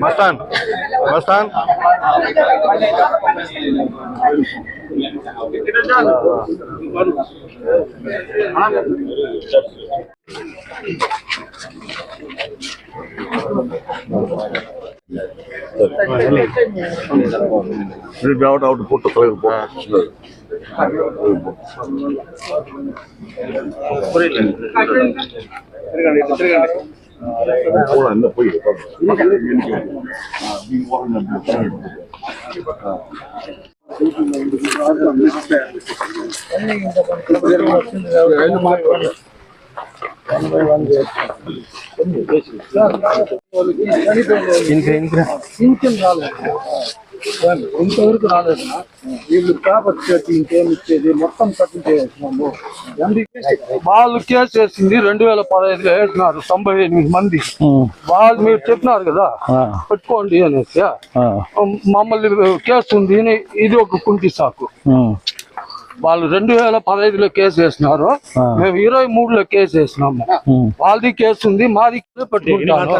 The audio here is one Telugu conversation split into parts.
Mastan. We'll be out to put the fire. ఇంతవరకు రాలేదన్నా వీళ్ళు పేపర్ చేసి ఇంకేమి ఇచ్చేది మొత్తం కట్టు చేసినాము. వాళ్ళు కేసు వేసింది 2015లో వేసినారు 98 మంది. వాళ్ళు మీరు చెప్పినారు కదా పెట్టుకోండి అనేసి మమ్మల్ని కేసు ఉంది. ఇది ఒక కుంటి సాకు. వాళ్ళు 2015లో కేసు వేసినారు, మేము 23లో కేసు వేసినాము. వాళ్ళది కేసు ఉంది, మాది పెట్టుకుంటాము.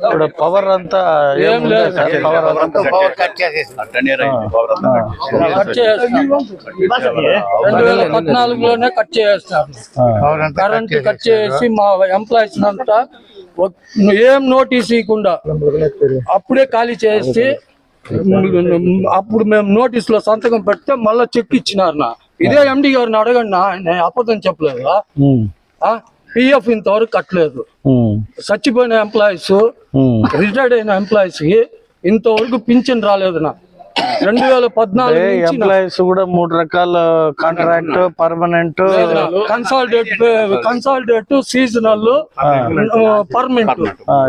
ఇప్పుడు పవర్ అంతా ఏం లేదు, 2014లోనే కట్ చేస్తారు. కరెంట్ కట్ చేసి మా ఎంప్లాయీస్ అంతా ఏం నోటీస్ ఇవ్వకుండా అప్పుడే ఖాళీ చేసి అప్పుడు మేము నోటీస్ లో సంతకం పెడితే మళ్ళా చెక్ ఇచ్చినారు. ఇదే ఎండి గారిని అడగండి, నేను అబద్ధం చెప్పలేదు. పిఎఫ్ ఇంతవరకు కట్టలేదు. చచ్చిపోయిన ఎంప్లాయీస్, రిటైర్డ్ అయిన ఎంప్లాయీస్ కి ఇంతవరకు పింఛన్ రాలేదు. 2014 ఎంప్లాయీస్ కూడా 3 రకాల contract, permanent, consolidate, seasonal, permanent.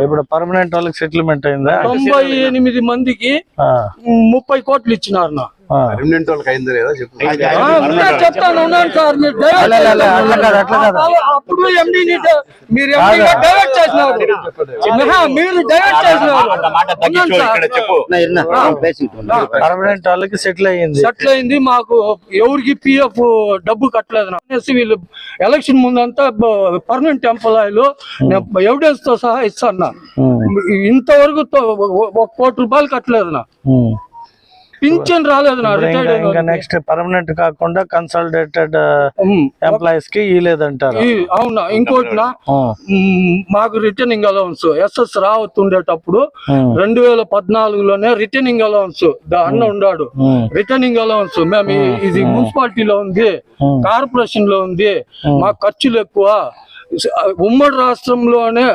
ఇప్పుడు పర్మనెంట్ వాళ్ళకి సెటిల్మెంట్ అయిందా? 98 మందికి 30 కోట్లు ఇచ్చినారు. చెప్తాను ఉన్నాను సార్. అప్పుడు ఎండీని మీరు డైవర్ట్ చేసినారు, మీరు డైవర్ట్ చేసినారు. పర్మనెంట్ వాళ్ళకి సెటిల్ అయింది. మాకు ఎవరికి పిఎఫ్ డబ్బు కట్టలేదు అనేసి వీళ్ళు ఎలక్షన్ ముందంతా పర్మనెంట్ ఎంప్లాయీలు ఎవిడెన్స్ తో సహా ఇస్తాను. ఇంతవరకు 1 కోటి రూపాయలు కట్టలేదు. పింఛన్ రాలేదు. నెక్స్ట్ పర్మనెంట్ కాకుండా కన్సల్టేటెడ్ ఎంప్లాయీస్ కి ఇలేదంటారు. అవునా? ఇంకోటి మాకు రిటర్నింగ్ అలౌన్స్ ఎస్ఎస్ రావత్ ఉండేటప్పుడు 2014లోనే రిటర్నింగ్ అలౌన్స్ అన్న ఉన్నాడు. రిటర్నింగ్ అలౌన్స్ మేము ఇది మున్సిపాలిటీలో ఉంది, కార్పొరేషన్ లో ఉంది, మాకు ఖర్చులు ఎక్కువ, ఉమ్మడి రాష్ట్రంలోనే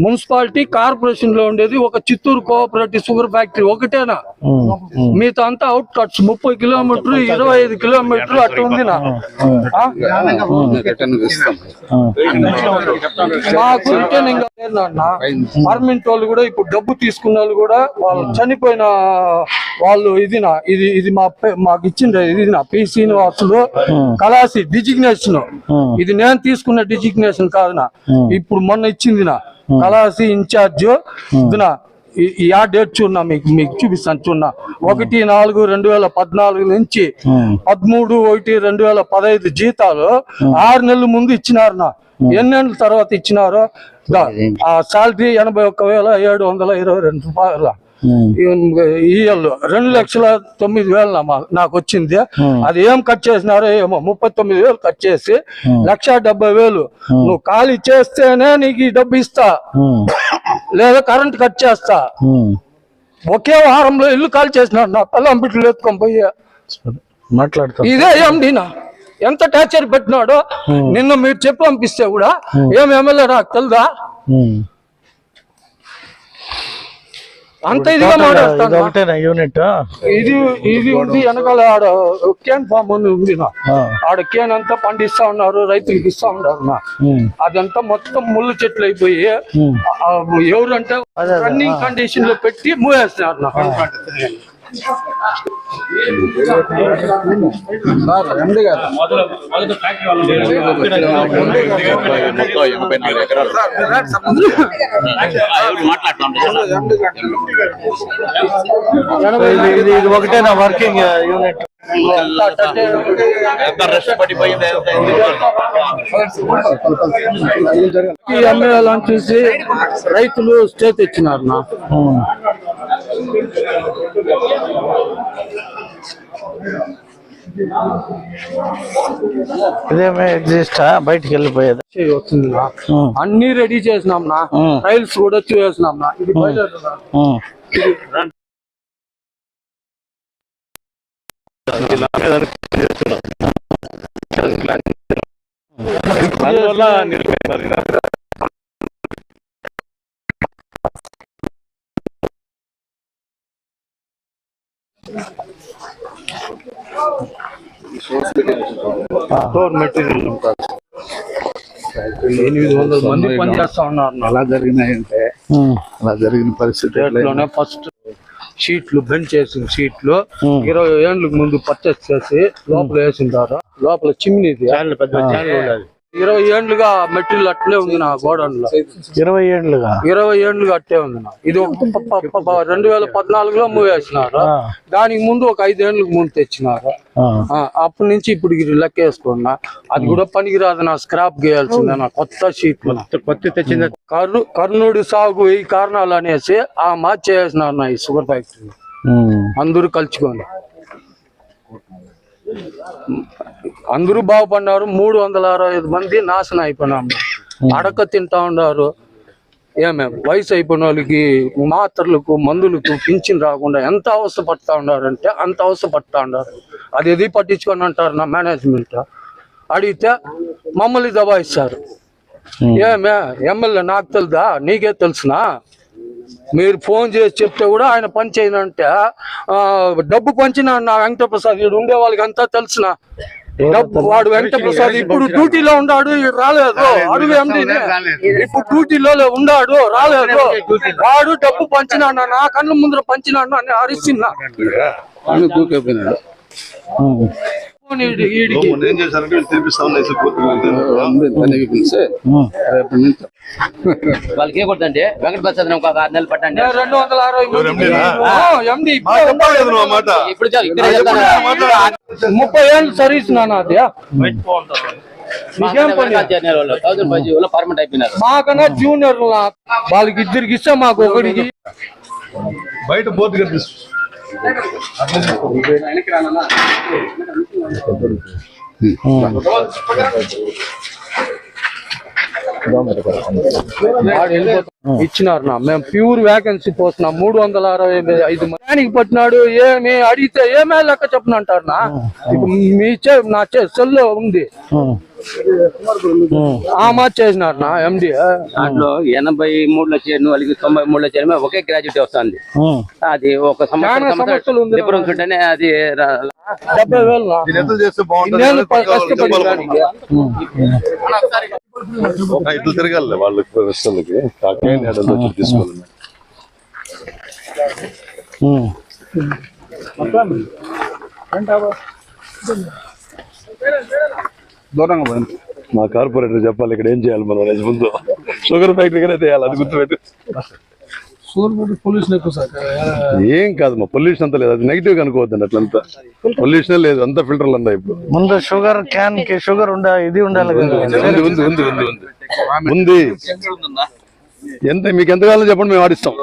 మున్సిపాలిటీ కార్పొరేషన్ లో ఉండేది ఒక చిత్తూరు కోఆపరేటివ్ షుగర్ ఫ్యాక్టరీ ఒకటేనా, మిగతా అంతా అవుట్ కట్స్ 30 కిలోమీటర్లు 25 కిలోమీటర్లు అట్లా ఉంది నా. మాకు రిటర్నింగ్ పర్మనెంట్ వాళ్ళు కూడా ఇప్పుడు డబ్బు తీసుకున్న వాళ్ళు కూడా వాళ్ళు చనిపోయిన వాళ్ళు ఇది మాకు ఇచ్చింది ఇది నా పి శ్రీనివాసులు కళాసి డిజిగ్నేషన్. ఇది నేను తీసుకున్న డిజిగ్నేషన్ కాదు నా, ఇప్పుడు మొన్న ఇచ్చింది నా కళాసి ఇన్ఛార్జ్. ఇదినా ఈ డేట్ చూడన్నా మీకు చూపిస్తాను చూడన్నా. 1/4/2014 నుంచి 13/1/2015 జీతాలు 6 నెలల ముందు ఇచ్చినారు నా. ఎన్నేళ్ళ తర్వాత ఇచ్చినారో ఆ శాలరీ 81,722 రూపాయల. ఈఎల్ 2,09,000 నాకు వచ్చింది. అది ఏం కట్ చేసినారో ఏమో 39,000 కట్ చేసి 1,70,000 నువ్వు ఖాళీ చేస్తేనే నీకు ఈ డబ్బు ఇస్తా, లేదా కరెంట్ కట్ చేస్తా. ఒకే వారంలో ఇల్లు ఖాళీ చేసినాడు నా పిల్లం బిడ్డలు ఎత్తుకొని పోయా మాట్లాడుతా. ఇదే ఎండినా ఎంత టార్చర్ పెట్టినాడో. నిన్న మీరు చెప్పి పంపిస్తే కూడా ఏం ఎమ్మెల్యే నాకు తెలుదా, అంత ఇదిగా మాట్లాడతాను. యూనిట్ ఇది ఉంది వెనకాల ఆడ కేన్ ఫామ్ ఉంది నా. ఆడ కేన్ అంతా పండిస్తా ఉన్నారు, రైతులకు ఇస్తా ఉన్నారు నా. అదంతా మొత్తం ముళ్ళు చెట్లు అయిపోయి ఎవరంటే రన్నింగ్ కండిషన్ లో పెట్టి మూవేస్తున్నారు నా. ఇది ఒకటేనా వర్కింగ్ యూనిట్? అమ్మేయాలని చూసి రైతులు స్టే తెచ్చినారు నా. ఇదేమే ఎగ్జిస్ట్ బయటికి వెళ్ళిపోయేది వస్తుంది. అన్ని రెడీ చేసినాం నా, రైల్స్ కూడా చేసినాం నా. ఇది మెటీరియల్ 800 మంది పనిచేస్తా ఉన్నారు. ఎలా జరిగినాయంటే అలా జరిగిన పరిస్థితి ఫస్ట్ షీట్లు బెంచ్ చేసిన షీట్లు 20 ఏళ్ళకి ముందు పర్చేస్ చేసి లోపల వేసింటారు. లోపల చిమ్నీ 20 ఏళ్ళుగా మెటీరియల్ అట్లే ఉంది నా గోడౌన్ లో. 20 ఏళ్ళుగా అట్లే ఉంది నా. ఇది 2014లో మూవ్ వేసినారు. దానికి ముందు ఒక 5 ఏళ్ళకి ముందు తెచ్చినారు. అప్పటి నుంచి ఇప్పుడు లెక్క వేసుకున్నా. అది కూడా పనికిరాదు నా, స్క్రాప్ గేయాల్సిందే నా. కొత్త షీట్లు కొత్త తెచ్చింది. కర్నూలు సాగు ఈ కారణాలు అనేసి మార్చేసినారు నా ఈ షుగర్ ఫ్యాక్టరీ. అందరూ కలుచుకోండి, అందరూ బాగుపడినారు. 365 మంది నాశనం అయిపోయినాము. అడక తింటా ఉన్నారు. వయసు అయిపోయిన వాళ్ళకి మాత్రలకు మందులకు పింఛన్ రాకుండా ఎంత అవస్థ పడతా ఉన్నారంటే అంత అవస్థ పడతా ఉన్నారు. అది ఎది పట్టించుకొని అంటారు నా మేనేజ్మెంట్. అడిగితే మమ్మల్ని దబాయిస్తారు. ఎమ్మెల్యే నాకు తెలుదా, నీకే తెలుసునా? మీరు ఫోన్ చేసి చెప్తే కూడా ఆయన పని చేయనంటే డబ్బు పంచిన నా వెంకటప్రసాద్ ఇక్కడ ఉండే వాళ్ళకి అంతా తెలుసునా. డబ్బు వాడు వెంకటప్రసాద్ ఇప్పుడు డ్యూటీలో ఉన్నాడు, రాలేదు. అడుగు ఎండీని, ఇప్పుడు డ్యూటీలో ఉన్నాడు, రాలేదు. వాడు డబ్బు పంచినా నా కళ్ళ ముందర పంచినాడు అని అరిస్తున్నా. వాళ్ళకి ఏ కొడుతుంటే వెంకటప్రసాద్ ఒక 6 నెలలు పట్టండి. 30 ఏళ్ళు సర్వీస్ నాన్న. అది పర్మనెంట్ అయిపోయినారు. మాకన్నా జూనియర్ వాళ్ళకి ఇద్దరికి ఇస్తే మాకు ఒకటికి బయట బోర్డు ఇచ్చినారు నా మేము ప్యూర్ వేకెన్సీ పోస్తున్నాం 365 మందికి పట్టినాడు. ఏమి అడిగితే ఏమే లెక్క చెప్పనంటారు నా ఇప్పుడు మీ నా సెల్లో ఉంది ఆ మార్చి చేసినారు నా ఎండి. దాంట్లో 83లో చేరిన వాళ్ళకి 93లో చేరిన ఒకే గ్రాడ్యుయేట్ వస్తుంది. అది ఒక సమస్యలు ఉంది. డిఫరెన్స్ ఉంటేనే అది 70,000 నా. ఎట్లా చేస్తే ఇన్నేళ్ళు కష్టపడి దానికి. ఇట్లా తిరగాలి వాళ్ళకి రెస్టులకి తీసుకోవాలి. దూరంగా పోయింది. మా కార్పొరేటర్ చెప్పాలి ఇక్కడ ఏం చేయాలి మనం ముందు షుగర్ ఫ్యాక్టరీగానే చేయాలి, అది గుర్తుపెట్టి. పొల్యూషన్ ఎక్కువ సార్. ఏం కాదు మా పొల్యూషన్ అంతా లేదు, అది నెగిటివ్ అనుకోవద్దండి. అట్లంతా పొల్యూషన్ లేదు, అంతా ఫిల్టర్లు అంతా. ఇప్పుడు ముందు షుగర్ క్యాన్ కి షుగర్ ఇది ఉండాలి కదా. ఉంది ఎంత మీకు ఎంత కావాలో చెప్పండి, మేము ఆడిస్తాం.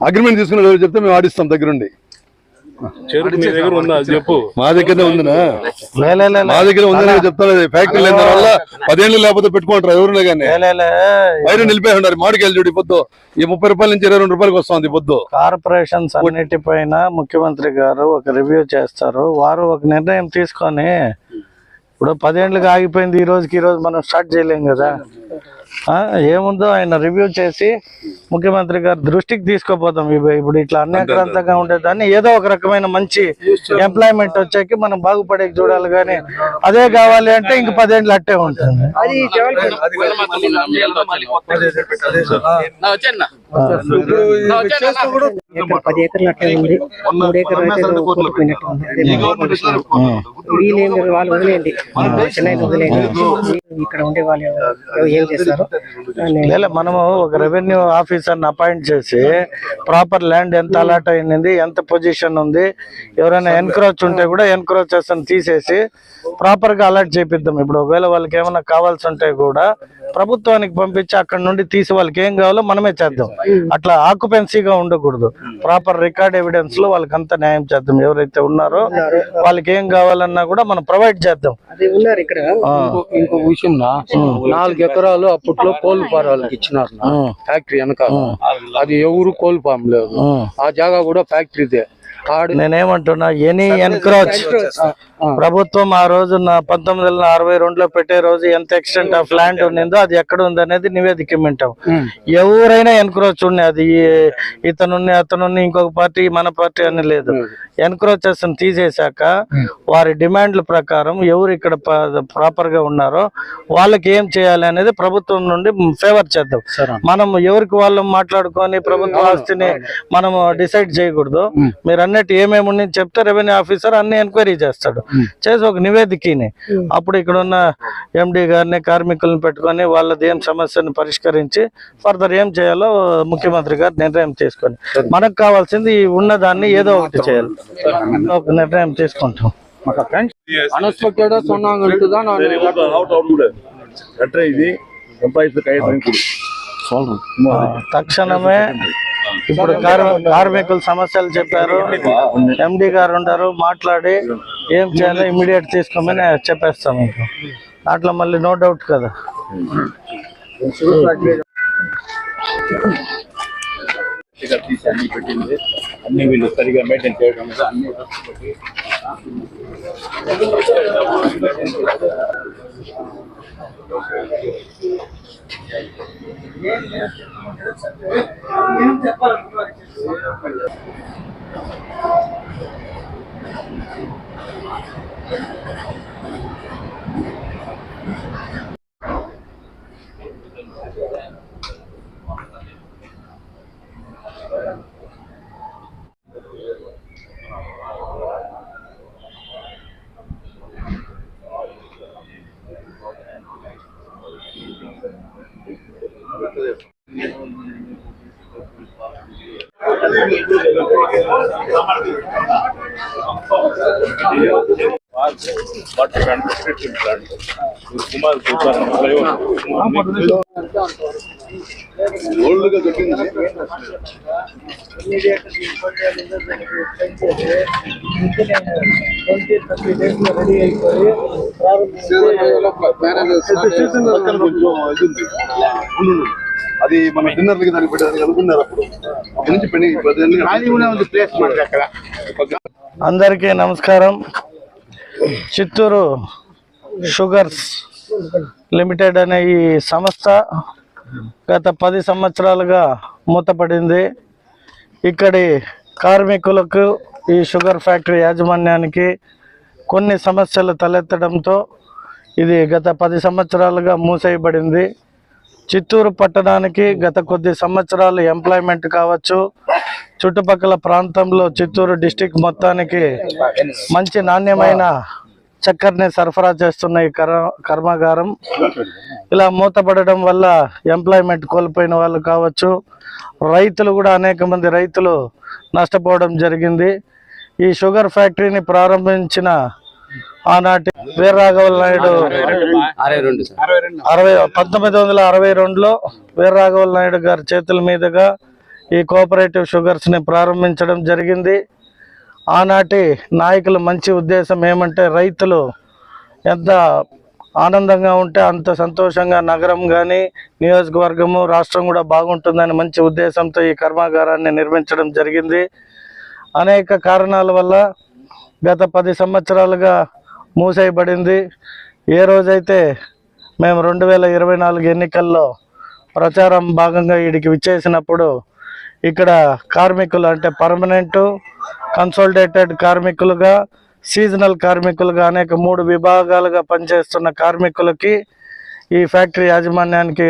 అగ్రిమెంట్ తీసుకున్న చెప్తే మేము ఆడిస్తాం దగ్గరుండి. మా దగ్గరనే ఉందినా, మా దగ్గర ఉందని చెప్తాను. ఫ్యాక్టరీ లేని వల్ల 10 ఏళ్ళు లేకపోతే పెట్టుకుంటారు ఎవరునే కానీ. బయట నిలిపే ఉండాలి. మాడికాయలు చూడు పొద్దు ఈ 30 రూపాయల నుంచి 22 రూపాయలకి వస్తుంది పొద్దు. కార్పొరేషన్స్ అన్నిటిపైన ముఖ్యమంత్రి గారు ఒక రివ్యూ చేస్తారు. వారు ఒక నిర్ణయం తీసుకొని, ఇప్పుడు 10 ఏళ్ళకి ఆగిపోయింది, ఈ రోజు మనం స్టార్ట్ చేయలేం కదా. ఏముందో ఆయన రివ్యూ చేసి ముఖ్యమంత్రి గారి దృష్టికి తీసుకోపోతాం. ఇప్పుడు ఇట్లా అన్యాక్రాంతంగా ఉండేదాన్ని ఏదో ఒక రకమైన మంచి ఎంప్లాయ్మెంట్ వచ్చాక మనం బాగుపడే చూడాలి. కానీ అదే కావాలి అంటే ఇంక 10 ఏళ్ళు అట్టే ఉంటుంది. ఇక్కడ 10 ఎకర్లు అట్టే ఉంది. 3 ఎకర్లు అయితే కోల్పోయినట్టు ఉంది. వీళ్ళు వాళ్ళు వదిలేయండి, చెన్నై వదిలేయండి. ఇక్కడ ఉండే వాళ్ళు ఏం చేస్తారు? మనము ఒక రెవెన్యూ ఆఫీసర్ అపాయింట్ చేసి ప్రాపర్ ల్యాండ్ ఎంత అలాట్ అయింది, ఎంత పొజిషన్ ఉంది, ఎవరైనా ఎన్క్రోచ్ ఉంటే కూడా ఎన్క్రోచెస్ తీసేసి ప్రాపర్ గా అలాట్ చేపిద్దాం. ఇప్పుడు ఒకవేళ వాళ్ళకి ఏమైనా కావాల్సి ఉంటే కూడా ప్రభుత్వానికి పంపించి అక్కడ నుండి తీసి వాళ్ళకి ఏం కావాలో మనమే చేద్దాం. అట్లా ఆక్యుపెన్సీగా ఉండకూడదు. ప్రాపర్ రికార్డ్ ఎవిడెన్స్ లో వాళ్ళకి అంతా న్యాయం చేద్దాం. ఎవరైతే ఉన్నారో వాళ్ళకి ఏం కావాలన్నా కూడా మనం ప్రొవైడ్ చేద్దాం. ఇక్కడ ఇంకో విషయం 4 ఎకరాలు అప్పట్లో కోల్ ఫారాలకు ఇచ్చినారు ఫ్యాక్టరీ వెనకాల. అది ఎవరు కోల్ ఫామ్ లేదు, ఆ జాగా కూడా ఫ్యాక్టరీదే. నేనేమంటున్నా, ఎనీ ఎన్క్రోచ్ ప్రభుత్వం ఆ రోజు 1962లో పెట్టే రోజు ఎంత ఎక్స్టెంట్ ఆఫ్ ల్యాండ్ ఉన్నిందో అది ఎక్కడ ఉంది అనేది నివేదిక ఇమ్మంటాం. ఎవరైనా ఎన్క్రోచ్ ఉన్నాయి, అది ఇతనున్ని అతనున్ని ఇంకొక పార్టీ మన పార్టీ అని లేదు. ఎన్క్రోచెస్ తీసేశాక వారి డిమాండ్ల ప్రకారం ఎవరు ఇక్కడ ప్రాపర్ గా ఉన్నారో వాళ్ళకి ఏం చేయాలి అనేది ప్రభుత్వం నుండి ఫేవర్ చేద్దాం. మనం ఎవరికి వాళ్ళు మాట్లాడుకొని ప్రభుత్వ ఆస్తిని మనం డిసైడ్ చేయకూడదు. మీరు అన్నట్టు ఏమేమి ఉన్నాయని చెప్తే రెవెన్యూ ఆఫీసర్ అన్ని ఎంక్వైరీ చేస్తాడు, చేసి ఒక నివేదికని అప్పుడు ఇక్కడ ఉన్న ఎండి గారిని కార్మికులను పెట్టుకొని వాళ్ళది ఏం సమస్యను పరిష్కరించి ఫర్దర్ ఏం చేయాలో ముఖ్యమంత్రి గారు నిర్ణయం తీసుకొని మనకు కావాల్సింది ఉన్నదాన్ని ఏదో ఒకటి చేయాలి, ఒక నిర్ణయం తీసుకుంటాం. తక్షణమే ఇప్పుడు కార్మికుల సమస్యలు చెప్పారు, ఎండి గారు ఉంటారు, మాట్లాడి ఏం చేయాలో ఇమ్మీడియట్ తీసుకోమని చెప్పేస్తాం. మీకు అట్లా మళ్ళీ నో డౌట్ కదా. అన్ని వీళ్ళు సరిగా మెయింటైన్ చేయడం అన్ని వాటర్ అది మన డిన్నర్ దానికి పెట్టారు అనుకున్నారు అప్పుడు నుంచి ప్లేస్ అక్కడ. అందరికీ నమస్కారం. చిత్తూరు షుగర్స్ లిమిటెడ్ అనే ఈ సంస్థ గత 10 సంవత్సరాలుగా మూతపడింది. ఇక్కడి కార్మికులకు ఈ షుగర్ ఫ్యాక్టరీ యాజమాన్యానికి కొన్ని సమస్యలు తలెత్తడంతో ఇది గత 10 సంవత్సరాలుగా మూసేయబడింది. చిత్తూరు పట్టణానికి గత కొద్ది సంవత్సరాలు ఎంప్లాయ్మెంట్ కావచ్చు, చుట్టుపక్కల ప్రాంతంలో చిత్తూరు డిస్టిక్ మొత్తానికి మంచి నాణ్యమైన చక్కెరని సరఫరా చేస్తున్న ఈ కర్మాగారం ఇలా మూతపడడం వల్ల ఎంప్లాయ్మెంట్ కోల్పోయిన వాళ్ళు కావచ్చు, రైతులు కూడా అనేక మంది రైతులు నష్టపోవడం జరిగింది. ఈ షుగర్ ఫ్యాక్టరీని ప్రారంభించిన ఆనాటి వీరరాఘవ నాయుడు 1962లో వీరరాఘవ నాయుడు గారి చేతుల మీదుగా ఈ కోఆపరేటివ్ షుగర్స్ ని ప్రారంభించడం జరిగింది. ఆనాటి నాయకుల మంచి ఉద్దేశం ఏమంటే రైతులు ఎంత ఆనందంగా ఉంటే అంత సంతోషంగా నగరం కానీ నియోజకవర్గము రాష్ట్రం కూడా బాగుంటుందని మంచి ఉద్దేశంతో ఈ కర్మాగారాన్ని నిర్మించడం జరిగింది. అనేక కారణాల వల్ల గత 10 సంవత్సరాలుగా మూసేయబడింది. ఏ రోజైతే మేము 2024 ఎన్నికల్లో ప్రచారం భాగంగా వీడికి విచ్చేసినప్పుడు ఇక్కడ కార్మికులు అంటే పర్మనెంట్, కన్సోలిడేటెడ్ కార్మికులుగా, సీజనల్ కార్మికులుగా అనేక 3 విభాగాలుగా పనిచేస్తున్న కార్మికులకి ఈ ఫ్యాక్టరీ యాజమాన్యానికి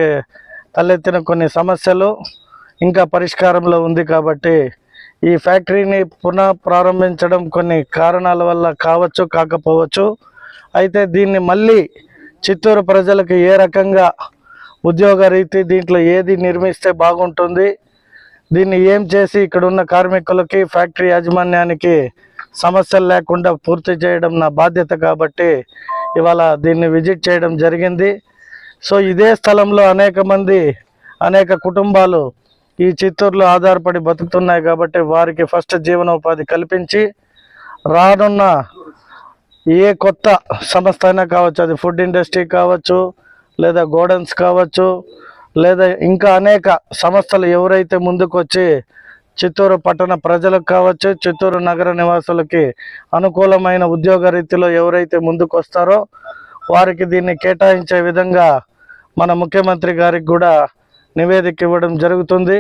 తలెత్తిన కొన్ని సమస్యలు ఇంకా పరిష్కారంలో ఉంది. కాబట్టి ఈ ఫ్యాక్టరీని పునః ప్రారంభించడం కొన్ని కారణాల వల్ల కావచ్చు, కాకపోవచ్చు. అయితే దీన్ని మళ్ళీ చిత్తూరు ప్రజలకు ఏ రకంగా ఉద్యోగ రీతి దీంట్లో ఏది నిర్మిస్తే బాగుంటుంది, దీన్ని ఏం చేసి ఇక్కడ ఉన్న కార్మికులకి ఫ్యాక్టరీ యాజమాన్యానికి సమస్యలు లేకుండా పూర్తి చేయడం నా బాధ్యత. కాబట్టి ఇవాళ దీన్ని విజిట్ చేయడం జరిగింది. సో ఇదే స్థలంలో అనేక కుటుంబాలు ఈ చిత్తూరులో ఆధారపడి బతుకుతున్నాయి. కాబట్టి వారికి ఫస్ట్ జీవనోపాధి కల్పించి రానున్న ఏ కొత్త సంస్థ అయినా కావచ్చు, అది ఫుడ్ ఇండస్ట్రీ కావచ్చు, లేదా గోడన్స్ కావచ్చు, లేదా ఇంకా అనేక సంస్థలు ఎవరైతే ముందుకు వచ్చి చిత్తూరు పట్టణ ప్రజలకు కావచ్చు, చిత్తూరు నగర నివాసులకి అనుకూలమైన ఉద్యోగ రీతిలో ఎవరైతే ముందుకు వస్తారో వారికి దీన్ని కేటాయించే విధంగా మన ముఖ్యమంత్రి గారికి కూడా నివేదిక ఇవ్వడం జరుగుతుంది.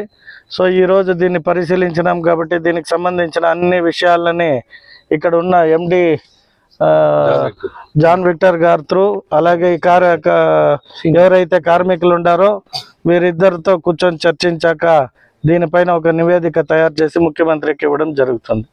సో ఈరోజు దీన్ని పరిశీలించినాం కాబట్టి దీనికి సంబంధించిన అన్ని విషయాలని ఇక్కడ ఉన్న ఎండి జాన్ విక్టర్ గారు త్రూ, అలాగే ఈ ఎవరైతే కార్మికులు ఉండారో వీరిద్దరితో కూర్చొని చర్చించాక దీనిపైన ఒక నివేదిక తయారు చేసి ముఖ్యమంత్రికి ఇవ్వడం జరుగుతుంది.